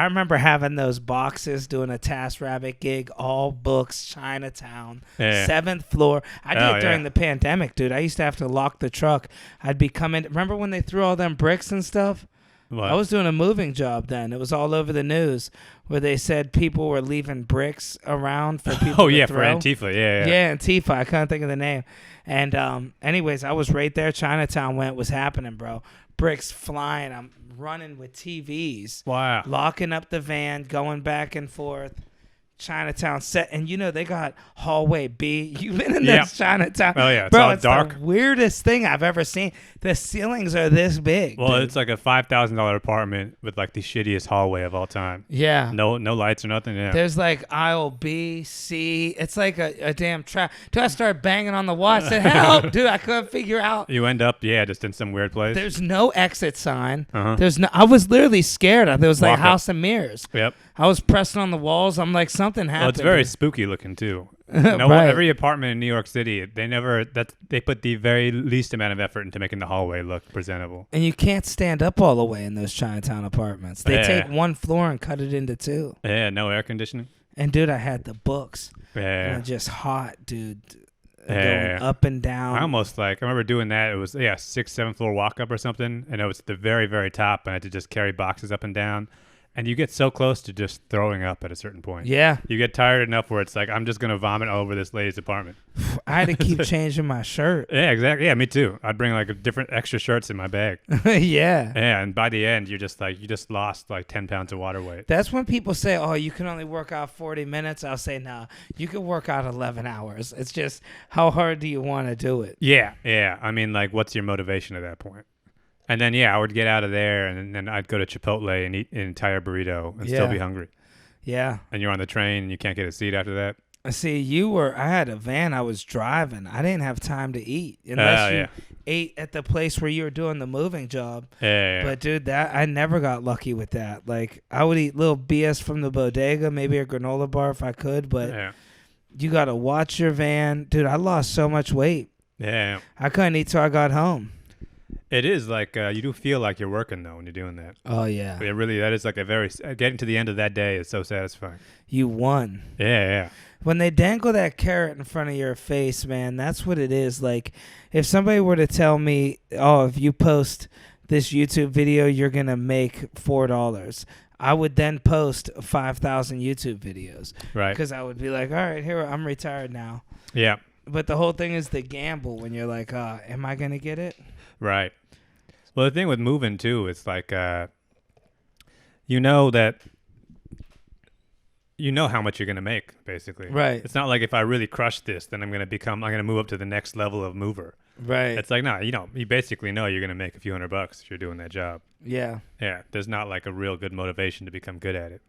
I remember having those boxes doing a TaskRabbit gig, all books, Chinatown, 7th floor. I did it during the pandemic, dude. I used to have to lock the truck. I'd be coming. Remember when they threw all them bricks and stuff? What? I was doing a moving job then. It was all over the news where they said people were leaving bricks around for people to throw. For Antifa. Yeah. Yeah, Antifa. I couldn't think of the name. And anyways, I was right there. Chinatown when it was happening, bro. Bricks flying. I'm running with TVs. Wow. Locking up the van, going back and forth. Chinatown set, and they got hallway B. You've been in this Chinatown. Oh yeah, it's bro, all it's dark. the weirdest thing I've ever seen. The ceilings are this big. Well, dude. it's like a $5,000 apartment with like the shittiest hallway of all time. Yeah. No lights or nothing. Yeah. There's like aisle B, C. It's like a damn trap. Dude, I started banging on the wall. I said, help, dude. I couldn't figure out. You end up, just in some weird place. There's no exit sign. Uh-huh. I was literally scared. There was like Walk up. House of Mirrors. Yep. I was pressing on the walls. I'm like, something happened. Well, it's very spooky looking too. Right. Every apartment in New York City, they put the very least amount of effort into making the hallway look presentable. And you can't stand up all the way in those Chinatown apartments. They take one floor and cut it into two. Yeah, no air conditioning. And dude, I had the books. Yeah. And just hot, dude. Yeah. Going up and down. I remember doing that. It was 6th, 7th floor walk up or something, and it was at the very, very top, and I had to just carry boxes up and down. And you get so close to just throwing up at a certain point. Yeah. You get tired enough where it's like, I'm just going to vomit all over this lady's apartment. I had to keep changing my shirt. Yeah, exactly. Yeah, me too. I'd bring like different extra shirts in my bag. Yeah. Yeah, and by the end, you just lost like 10 pounds of water weight. That's when people say, oh, you can only work out 40 minutes. I'll say, no, you can work out 11 hours. It's just, how hard do you want to do it? Yeah. I mean, like, what's your motivation at that point? And then, I would get out of there, and then I'd go to Chipotle and eat an entire burrito and still be hungry. Yeah. And you're on the train, and you can't get a seat after that. See, I had a van I was driving. I didn't have time to eat unless you ate at the place where you were doing the moving job. Yeah. But, dude, I never got lucky with that. Like, I would eat little BS from the bodega, maybe a granola bar if I could, but you got to watch your van. Dude, I lost so much weight. Yeah. I couldn't eat till I got home. It is like you do feel like you're working though when you're doing that. Oh yeah. But that is like getting to the end of that day is so satisfying. You won. Yeah. When they dangle that carrot in front of your face, man, that's what it is. Like if somebody were to tell me, "Oh, if you post this YouTube video, you're going to make $4." I would then post 5,000 YouTube videos. Right. Cuz I would be like, "All right, here I'm retired now." Yeah. But the whole thing is the gamble when you're like, am I going to get it? Right. Well, the thing with moving too, it's like, you know how much you're going to make, basically. Right. It's not like if I really crush this, then I'm going to move up to the next level of mover. Right. It's like, no, you basically know you're going to make a few $100 if you're doing that job. Yeah. Yeah. There's not like a real good motivation to become good at it.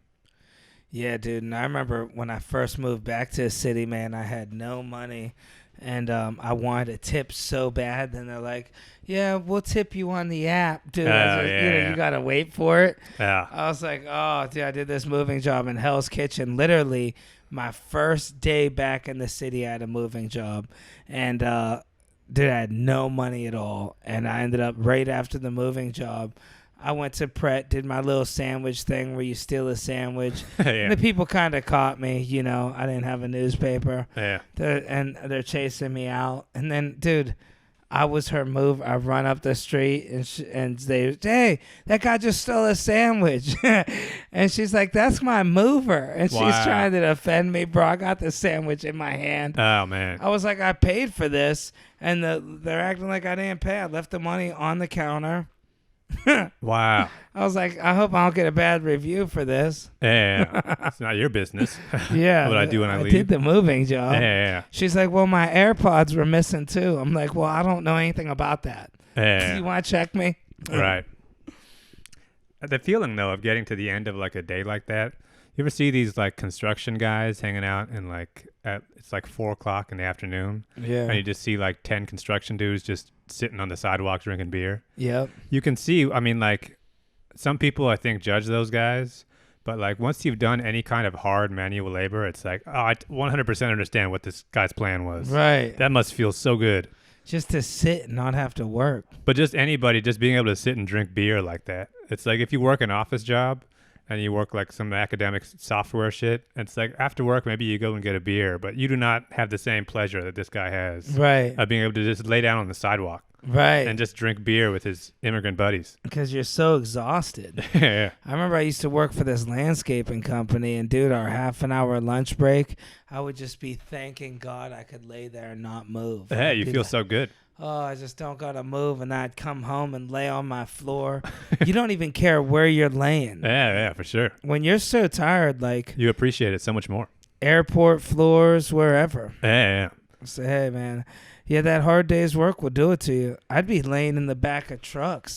Yeah, dude. And I remember when I first moved back to the city, man, I had no money. And I wanted a tip so bad. Then they're like, yeah, we'll tip you on the app, dude. You got to wait for it. Yeah. I was like, oh, dude, I did this moving job in Hell's Kitchen. Literally, my first day back in the city, I had a moving job. And, dude, I had no money at all. And I ended up right after the moving job, I went to Pret, did my little sandwich thing where you steal a sandwich. And the people kind of caught me, I didn't have a newspaper. Yeah. They're chasing me out. And then, dude, I was her move. I run up the street and they, hey, that guy just stole a sandwich. And she's like, that's my mover. And she's trying to offend me, bro. I got the sandwich in my hand. Oh, man. I was like, I paid for this. And they're acting like I didn't pay. I left the money on the counter. Wow. I was like, I hope I don't get a bad review for this. Yeah. It's not your business. Yeah. What I do when I leave. I did the moving job. Yeah. She's like, well, my AirPods were missing too. I'm like, well, I don't know anything about that. Yeah. You want to check me? Right. The feeling, though, of getting to the end of like a day like that, you ever see these like construction guys hanging out and like it's like 4:00 in the afternoon? Yeah. And you just see like 10 construction dudes just sitting on the sidewalk drinking beer. Yep. You can see, I mean, like some people I think judge those guys, but like once you've done any kind of hard manual labor, it's like, oh, I 100% understand what this guy's plan was. Right. That must feel so good. Just to sit and not have to work. But just anybody just being able to sit and drink beer like that. It's like if you work an office job and you work like some academic software shit. And it's like after work, maybe you go and get a beer, but you do not have the same pleasure that this guy has Right. of being able to just lay down on the sidewalk Right. and just drink beer with his immigrant buddies. Because you're so exhausted. Yeah. I remember I used to work for this landscaping company, and dude, our half an hour lunch break, I would just be thanking God I could lay there and not move. Hey, I'd you be feel like, so good. oh, I just don't gotta move, and I'd come home and lay on my floor. You don't even care where you're laying. Yeah, for sure. When you're so tired, like You appreciate it so much more. airport floors, wherever. Yeah. Say, hey, man, yeah, that hard day's work will do it to you. I'd be laying in the back of trucks